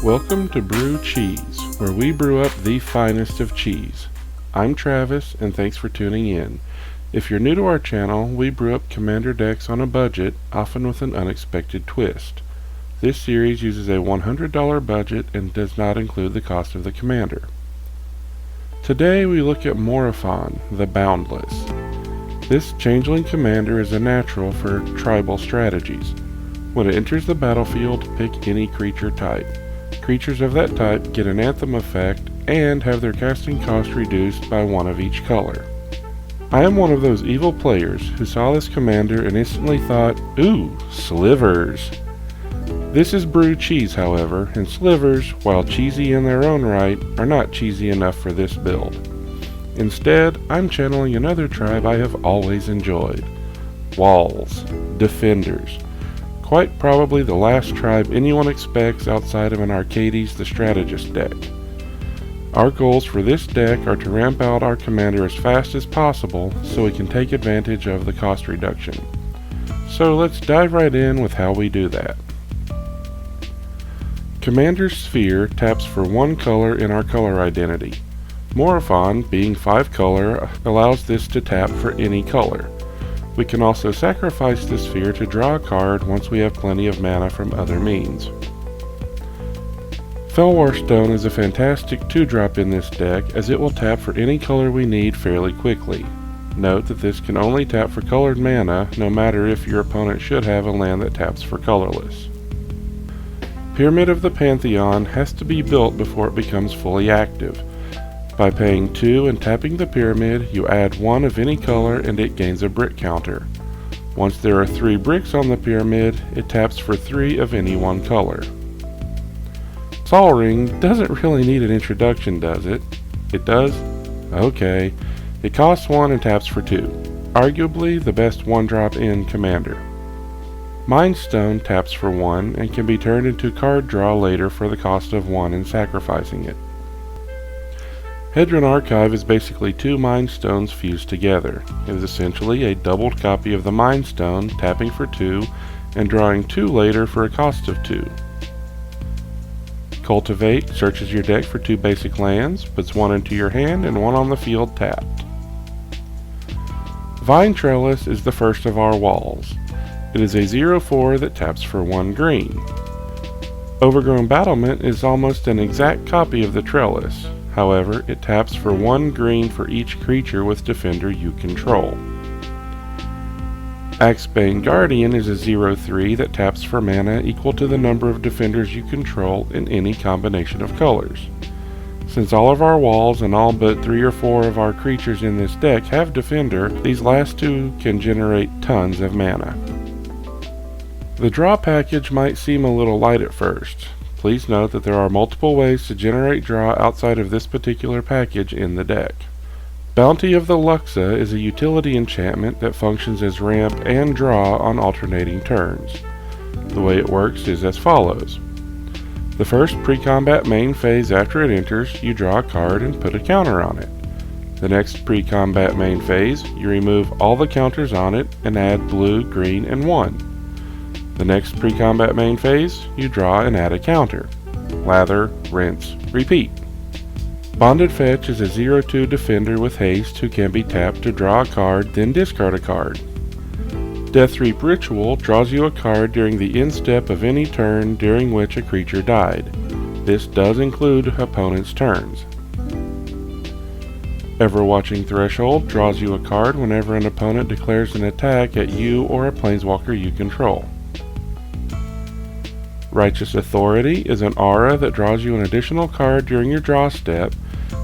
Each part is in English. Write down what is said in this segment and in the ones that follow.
Welcome to Brew Cheese, where we brew up the finest of cheese. I'm Travis, and thanks for tuning in. If you're new to our channel, we brew up commander decks on a budget, often with an unexpected twist. This series uses a $100 budget and does not include the cost of the commander. Today we look at Morophon, the Boundless. This changeling commander is a natural for tribal strategies. When it enters the battlefield, pick any creature type. Creatures of that type get an anthem effect and have their casting cost reduced by one of each color. I am one of those evil players who saw this commander and instantly thought, ooh, slivers. This is brew cheese, however, and slivers, while cheesy in their own right, are not cheesy enough for this build. Instead, I'm channeling another tribe I have always enjoyed. Walls. Defenders. Quite probably the last tribe anyone expects outside of an Arkady's the Strategist deck. Our goals for this deck are to ramp out our commander as fast as possible so we can take advantage of the cost reduction. So let's dive right in with how we do that. Commander's Sphere taps for one color in our color identity. Morophon, being 5 color, allows this to tap for any color. We can also sacrifice the sphere to draw a card once we have plenty of mana from other means. Fellwar Stone is a fantastic 2-drop in this deck as it will tap for any color we need fairly quickly. Note that this can only tap for colored mana, no matter if your opponent should have a land that taps for colorless. Pyramid of the Pantheon has to be built before it becomes fully active. By paying 2 and tapping the pyramid, you add 1 of any color and it gains a brick counter. Once there are 3 bricks on the pyramid, it taps for 3 of any one color. Sol Ring doesn't really need an introduction, does it? It does? Okay. It costs 1 and taps for 2. Arguably the best 1-drop in commander. Mind Stone taps for 1 and can be turned into card draw later for the cost of 1 and sacrificing it. Hedron Archive is basically 2 Mind Stones fused together. It is essentially a doubled copy of the Mind Stone, tapping for 2 and drawing 2 later for a cost of 2. Cultivate searches your deck for 2 basic lands, puts 1 into your hand and 1 on the field tapped. Vine Trellis is the first of our walls. It is a 0/4 that taps for 1 green. Overgrown Battlement is almost an exact copy of the Trellis. However, it taps for 1 green for each creature with defender you control. Axebane Guardian is a 0/3 that taps for mana equal to the number of defenders you control in any combination of colors. Since all of our walls and all but 3 or 4 of our creatures in this deck have defender, these last 2 can generate tons of mana. The draw package might seem a little light at first. Please note that there are multiple ways to generate draw outside of this particular package in the deck. Bounty of the Luxa is a utility enchantment that functions as ramp and draw on alternating turns. The way it works is as follows. The first pre-combat main phase after it enters, you draw a card and put a counter on it. The next pre-combat main phase, you remove all the counters on it and add blue, green, and 1. The next pre-combat main phase, you draw and add a counter. Lather, rinse, repeat. Bonded Fetch is a 0/2 defender with haste who can be tapped to draw a card, then discard a card. Deathreap Ritual draws you a card during the end step of any turn during which a creature died. This does include opponent's turns. Everwatching Threshold draws you a card whenever an opponent declares an attack at you or a planeswalker you control. Righteous Authority is an aura that draws you an additional card during your draw step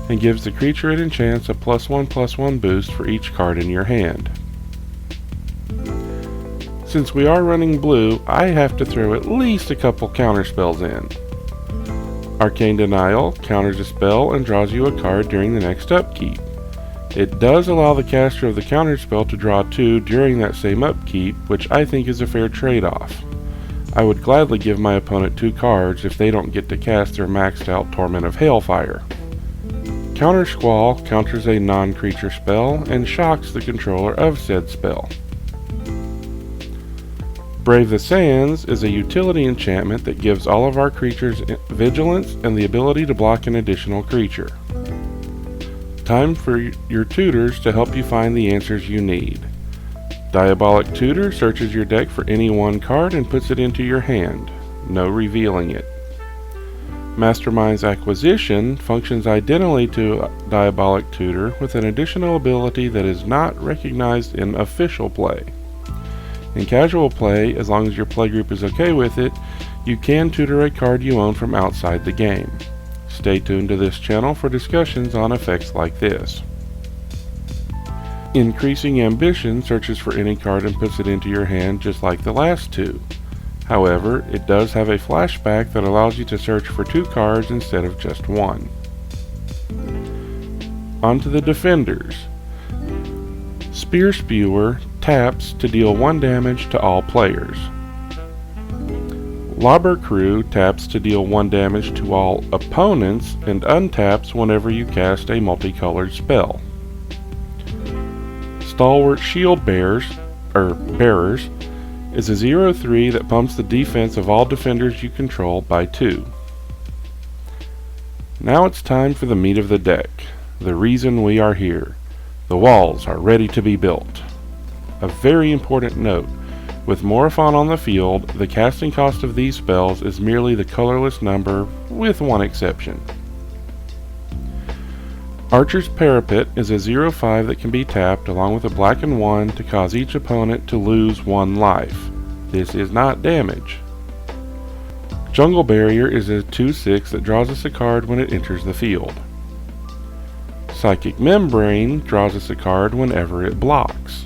and gives the creature it enchants a +1/+1 boost for each card in your hand. Since we are running blue, I have to throw at least a couple counterspells in. Arcane Denial counters a spell and draws you a card during the next upkeep. It does allow the caster of the counterspell to draw 2 during that same upkeep, which I think is a fair trade-off. I would gladly give my opponent 2 cards if they don't get to cast their maxed out Torment of Hailfire. Counter Squall counters a non-creature spell and shocks the controller of said spell. Brave the Sands is a utility enchantment that gives all of our creatures vigilance and the ability to block an additional creature. Time for your tutors to help you find the answers you need. Diabolic Tutor searches your deck for any one card and puts it into your hand. No revealing it. Mastermind's Acquisition functions identically to Diabolic Tutor with an additional ability that is not recognized in official play. In casual play, as long as your playgroup is okay with it, you can tutor a card you own from outside the game. Stay tuned to this channel for discussions on effects like this. Increasing Ambition searches for any card and puts it into your hand just like the last two. However, it does have a flashback that allows you to search for 2 cards instead of just 1. On to the Defenders. Spear Spewer taps to deal 1 damage to all players. Lobber Crew taps to deal 1 damage to all opponents and untaps whenever you cast a multicolored spell. Stalwart Shield Bearers is a 0/3 that pumps the defense of all defenders you control by 2. Now it's time for the meat of the deck, the reason we are here. The walls are ready to be built. A very important note, with Morophon on the field, the casting cost of these spells is merely the colorless number, with one exception. Archer's Parapet is a 0/5 that can be tapped along with a black and 1 to cause each opponent to lose 1 life. This is not damage. Jungle Barrier is a 2/6 that draws us a card when it enters the field. Psychic Membrane draws us a card whenever it blocks.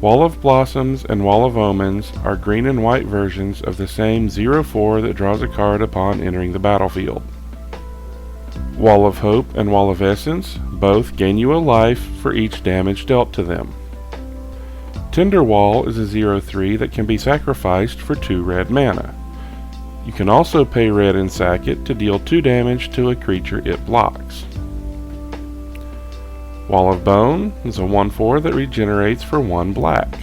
Wall of Blossoms and Wall of Omens are green and white versions of the same 0/4 that draws a card upon entering the battlefield. Wall of Hope and Wall of Essence both gain you a life for each damage dealt to them. Tinder Wall is a 0/3 that can be sacrificed for 2 red mana. You can also pay red and sack it to deal 2 damage to a creature it blocks. Wall of Bone is a 1/4 that regenerates for 1 black.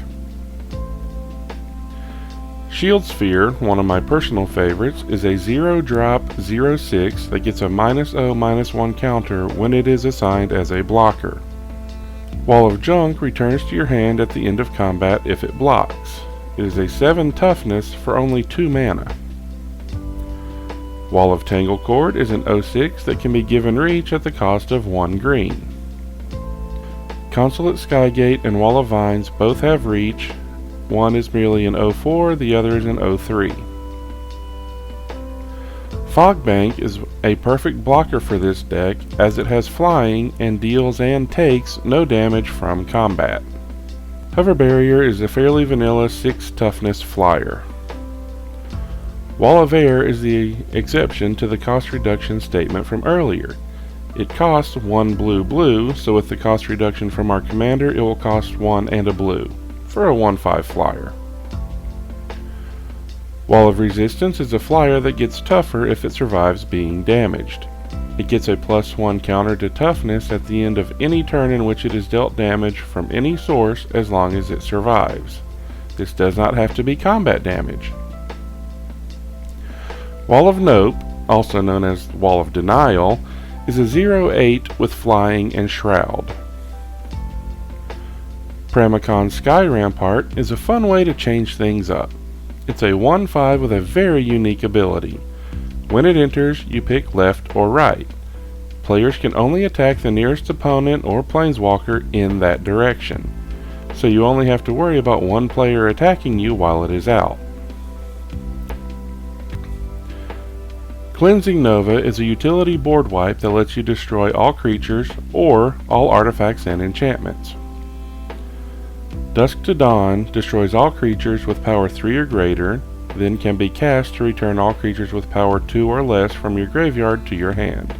Shield Sphere, one of my personal favorites, is a 0-drop 0/6 that gets a -0/-1 counter when it is assigned as a blocker. Wall of Junk returns to your hand at the end of combat if it blocks. It is a 7 toughness for only 2 mana. Wall of Tanglecord is an 0/6 that can be given reach at the cost of 1 green. Consulate Skygate and Wall of Vines both have reach. One is merely an 0/4, the other is an 0/3. Fogbank is a perfect blocker for this deck as it has flying and deals and takes no damage from combat. Hover Barrier is a fairly vanilla 6 toughness flyer. Wall of Air is the exception to the cost reduction statement from earlier. It costs 1 blue, so with the cost reduction from our commander it will cost 1 and a blue, for a 1/5 flyer. Wall of Resistance is a flyer that gets tougher if it survives being damaged. It gets a +1 counter to toughness at the end of any turn in which it is dealt damage from any source as long as it survives. This does not have to be combat damage. Wall of Nope, also known as Wall of Denial, is a 0/8 with flying and shroud. Pramicon Sky Rampart is a fun way to change things up. It's a 1/5 with a very unique ability. When it enters, you pick left or right. Players can only attack the nearest opponent or planeswalker in that direction, so you only have to worry about one player attacking you while it is out. Cleansing Nova is a utility board wipe that lets you destroy all creatures or all artifacts and enchantments. Dusk to Dawn destroys all creatures with power 3 or greater, then can be cast to return all creatures with power 2 or less from your graveyard to your hand.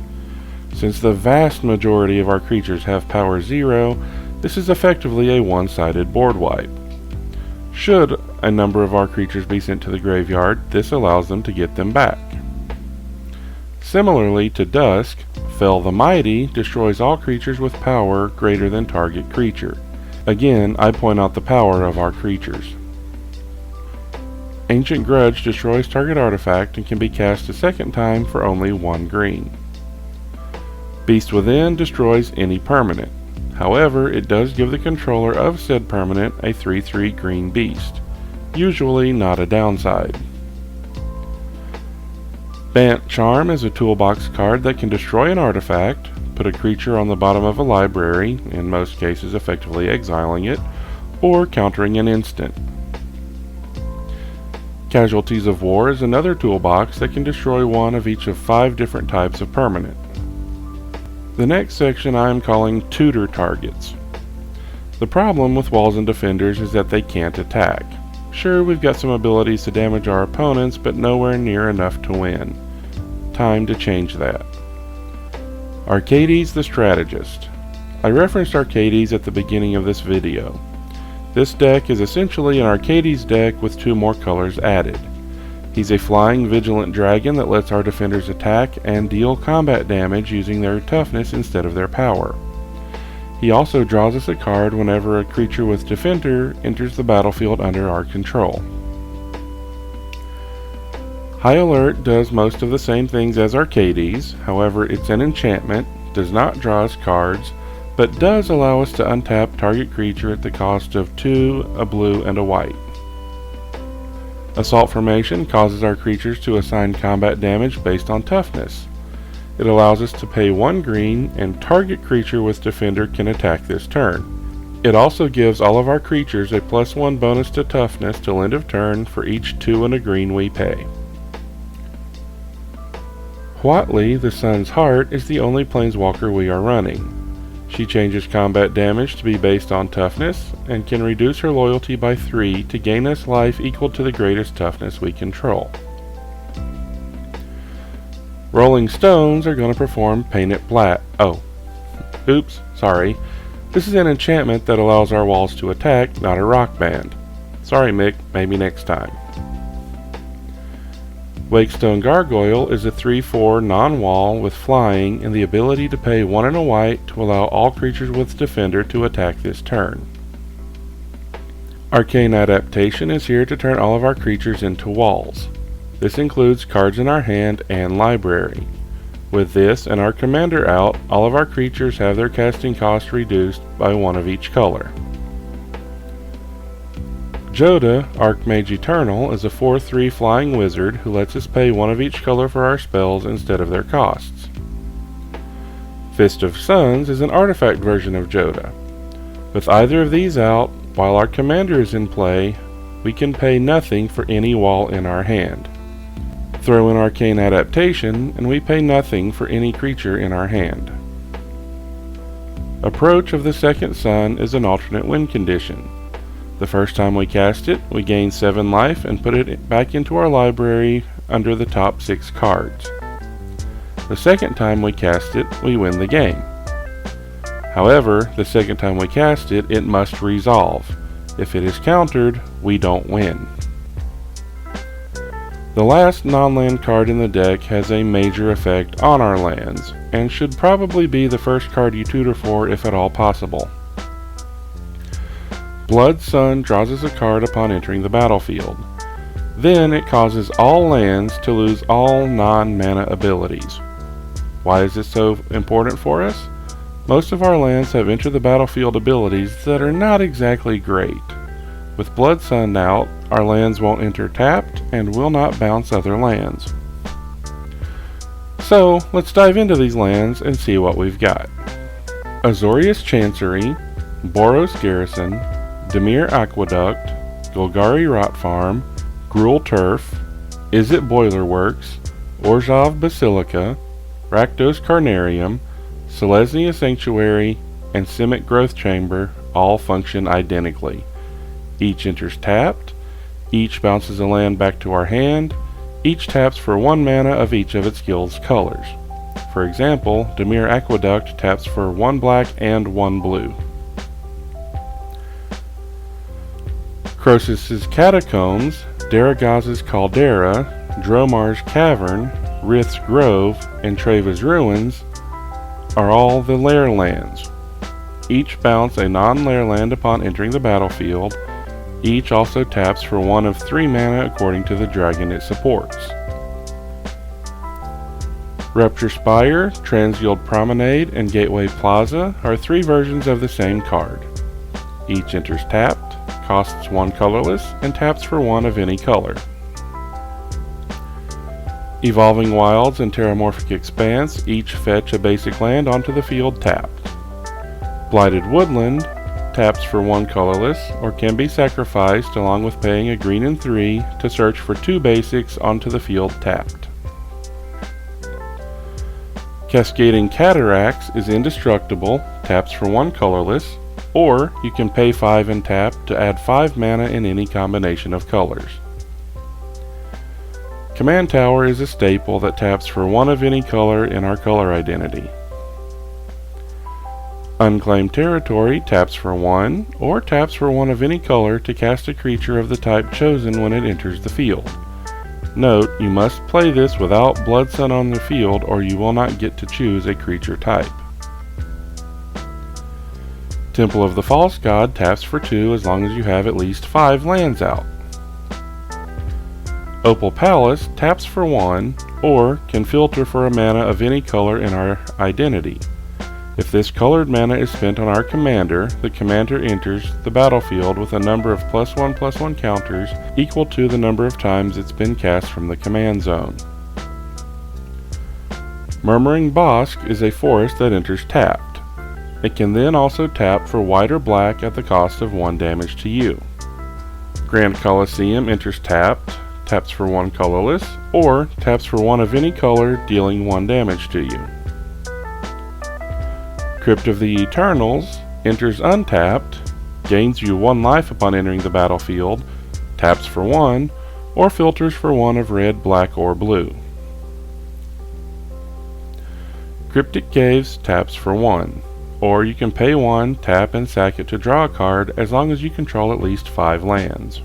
Since the vast majority of our creatures have power 0, this is effectively a one-sided board wipe. Should a number of our creatures be sent to the graveyard, this allows them to get them back. Similarly to Dusk, Fell the Mighty destroys all creatures with power greater than target creature. Again, I point out the power of our creatures. Ancient Grudge destroys target artifact and can be cast a second time for only 1 green. Beast Within destroys any permanent. However, it does give the controller of said permanent a 3/3 green beast, usually not a downside. Vamp Charm is a toolbox card that can destroy an artifact, put a creature on the bottom of a library, in most cases effectively exiling it, or countering an instant. Casualties of War is another toolbox that can destroy one of each of 5 different types of permanent. The next section I am calling Tutor Targets. The problem with Walls and Defenders is that they can't attack. Sure, we've got some abilities to damage our opponents, but nowhere near enough to win. Time to change that. Arkady the Strategist. I referenced Arkady at the beginning of this video. This deck is essentially an Arkady's deck with 2 more colors added. He's a flying vigilant dragon that lets our defenders attack and deal combat damage using their toughness instead of their power. He also draws us a card whenever a creature with defender enters the battlefield under our control. High Alert does most of the same things as Arkady's, however it's an enchantment, does not draw us cards, but does allow us to untap target creature at the cost of 2, a blue, and a white. Assault Formation causes our creatures to assign combat damage based on toughness. It allows us to pay 1 green, and target creature with defender can attack this turn. It also gives all of our creatures a +1 bonus to toughness till end of turn for each 2 and a green we pay. Huatli, the Sun's Heart, is the only planeswalker we are running. She changes combat damage to be based on toughness, and can reduce her loyalty by 3 to gain us life equal to the greatest toughness we control. Rolling Stones are going to perform Paint It Black. Oh, oops, sorry. This is an enchantment that allows our walls to attack, not a rock band. Sorry Mick, maybe next time. Wakestone Gargoyle is a 3/4 non-wall with flying and the ability to pay 1 and a white to allow all creatures with defender to attack this turn. Arcane Adaptation is here to turn all of our creatures into walls. This includes cards in our hand and library. With this and our commander out, all of our creatures have their casting cost reduced by 1 of each color. Joda, Archmage Eternal, is a 4/3 flying wizard who lets us pay 1 of each color for our spells instead of their costs. Fist of Suns is an artifact version of Joda. With either of these out, while our commander is in play, we can pay nothing for any wall in our hand. Throw in Arcane Adaptation, and we pay nothing for any creature in our hand. Approach of the Second Sun is an alternate win condition. The first time we cast it, we gain 7 life and put it back into our library under the top 6 cards. The second time we cast it, we win the game. However, the second time we cast it, it must resolve. If it is countered, we don't win. The last non-land card in the deck has a major effect on our lands, and should probably be the first card you tutor for if at all possible. Blood Sun draws us a card upon entering the battlefield. Then it causes all lands to lose all non-mana abilities. Why is this so important for us? Most of our lands have enter the battlefield abilities that are not exactly great. With Blood Sun out, our lands won't enter tapped and will not bounce other lands. So, let's dive into these lands and see what we've got. Azorius Chancery, Boros Garrison, Dimir Aqueduct, Golgari Rot Farm, Gruul Turf, Izzet Boiler Works, Orzhov Basilica, Rakdos Carnarium, Selesnya Sanctuary, and Simic Growth Chamber all function identically. Each enters tapped, each bounces a land back to our hand, each taps for 1 mana of each of its guild's colors. For example, Dimir Aqueduct taps for 1 black and 1 blue. Croesus' Catacombs, Daragaz's Caldera, Dromar's Cavern, Rith's Grove, and Treva's Ruins are all the lair lands. Each bounce a non-lair land upon entering the battlefield. Each also taps for 1 of 3 mana according to the dragon it supports. Rupture Spire, Transguild Promenade, and Gateway Plaza are 3 versions of the same card. Each enters tapped, costs 1 colorless, and taps for 1 of any color. Evolving Wilds and Terramorphic Expanse each fetch a basic land onto the field tapped. Blighted Woodland taps for 1 colorless, or can be sacrificed along with paying a green and 3 to search for 2 basics onto the field tapped. Cascading Cataracts is indestructible, taps for 1 colorless, or you can pay 5 and tap to add 5 mana in any combination of colors. Command Tower is a staple that taps for 1 of any color in our color identity. Unclaimed Territory taps for 1, or taps for 1 of any color to cast a creature of the type chosen when it enters the field. Note, you must play this without Blood Sun on the field or you will not get to choose a creature type. Temple of the False God taps for 2 as long as you have at least 5 lands out. Opal Palace taps for 1, or can filter for a mana of any color in our identity. If this colored mana is spent on our commander, the commander enters the battlefield with a number of +1/+1 counters equal to the number of times it's been cast from the command zone. Murmuring Boss is a forest that enters tapped. It can then also tap for white or black at the cost of 1 damage to you. Grand Colosseum enters tapped, taps for 1 colorless, or taps for 1 of any color, dealing 1 damage to you. Crypt of the Eternals enters untapped, gains you 1 life upon entering the battlefield, taps for 1, or filters for 1 of red, black, or blue. Cryptic Caves taps for 1, or you can pay 1, tap, and sack it to draw a card as long as you control at least 5 lands.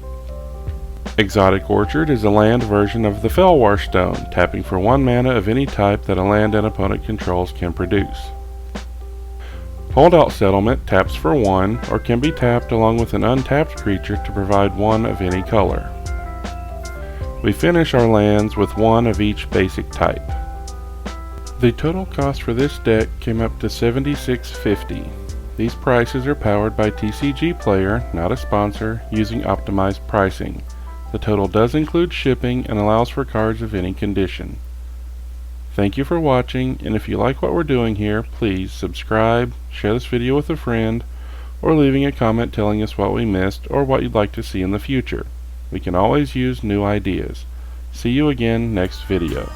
Exotic Orchard is a land version of the Fellwar Stone, tapping for 1 mana of any type that a land an opponent controls can produce. Holdout Settlement taps for 1, or can be tapped along with an untapped creature to provide 1 of any color. We finish our lands with 1 of each basic type. The total cost for this deck came up to $76.50. These prices are powered by TCG Player, not a sponsor, using optimized pricing. The total does include shipping and allows for cards of any condition. Thank you for watching, and if you like what we're doing here, please subscribe, share this video with a friend, or leaving a comment telling us what we missed or what you'd like to see in the future. We can always use new ideas. See you again next video.